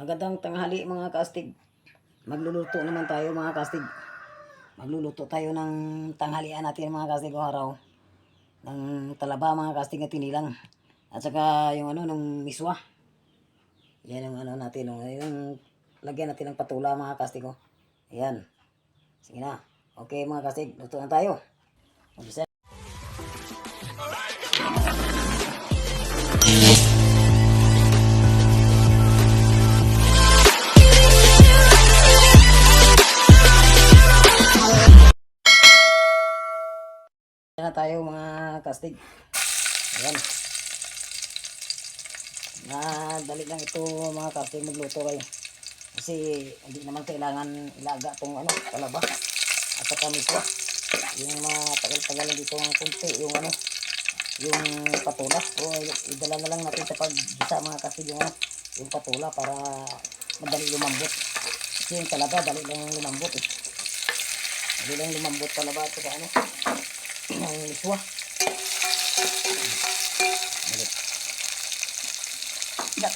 Magandang tanghali mga kastig. Magluluto naman tayo mga kastig. Magluluto tayo ng tanghalian natin mga kastig o araw. Ng talaba mga kastig na tinilang. At saka yung ano, ng miswa. Yan yung ano natin. Yung lagyan natin ng patula mga kastig o. Ayan. Sige na. Okay mga kastig, luto na tayo. Umpisa. Na tayo mga kastig. Ayan. Dali lang ito mga kastig magluto kayo. Kasi hindi naman kailangan ilaga itong ano, talaba. At saka miswa. Yung matagal-tagal dito ng kunti. Yung ano, yung patula. O idala na lang natin sa paggisa mga kastig yung patula para madali lumambot. Kasi yung talaba dali lang lumambot eh. Dali lang lumambot talaba at saka ano. Ang miswa. Dak.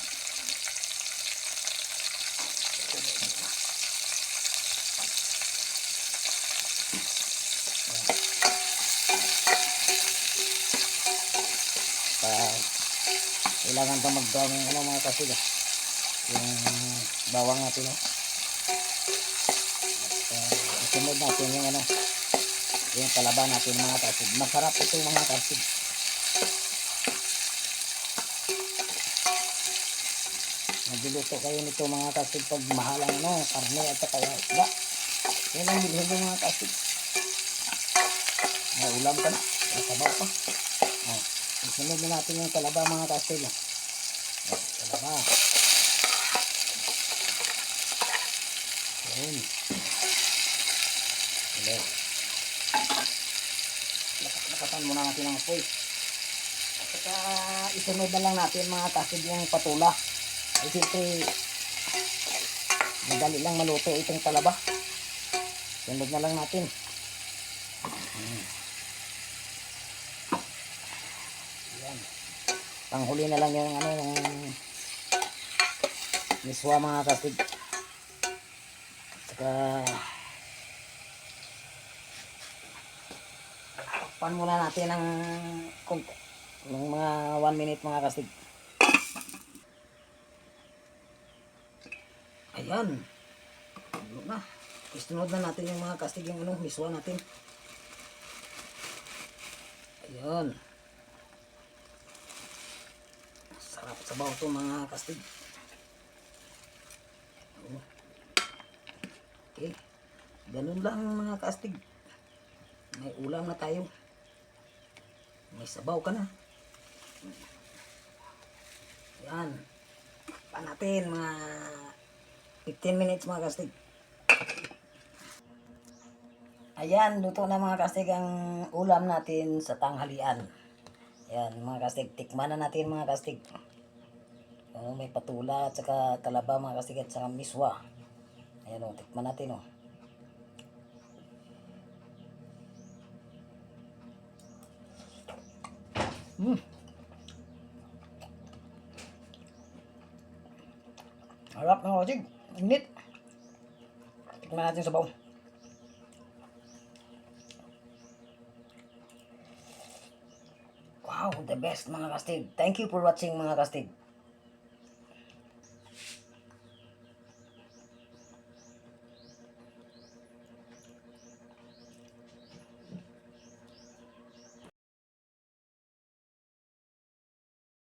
Kailangan pa mag-brown yung ano mga kasig yung bawang natin isunod natin yung ano yung talaba natin mga kasig. Masarap ito mga kasig. Magluluto kayo nito mga kasig pag mahalang ano karne at saka isda. Yan ang bilhin ng mga kasig. May ulam ka na, may sabaw pa. Isunod na natin yung talaba mga kasig. Talaba. Ayan. Lakasan muna natin ang apoy. At saka isunod na lang natin mga kasig yung patula. Ay siyempre madali lang maluto itong talaba. Sunod na lang natin. Ayan. Panghuli na lang yung ano yung miswa mga kasig. Saka pan muna natin ng mga 1 minute mga kasig. Ayan. Ano na. Istunod na natin yung mga kastig yung ano, miswa natin. Ayan. Sarap sabaw ito mga kastig. Okay. Ganun lang mga kastig. May ulam na tayo. May sabaw ka na. Ayan. Pa natin mga 15 minutes mga kastig. Ayan, luto na mga kastig ang ulam natin sa tanghalian. Ayan mga kastig, tikman na natin mga kastig. May patula at saka talaba mga kastig at saka miswa. Ayan o, tikman natin o. Harap mga kastig, init. Tikman natin sa baw. Wow, the best mga kastig. Thank you for watching mga kastig.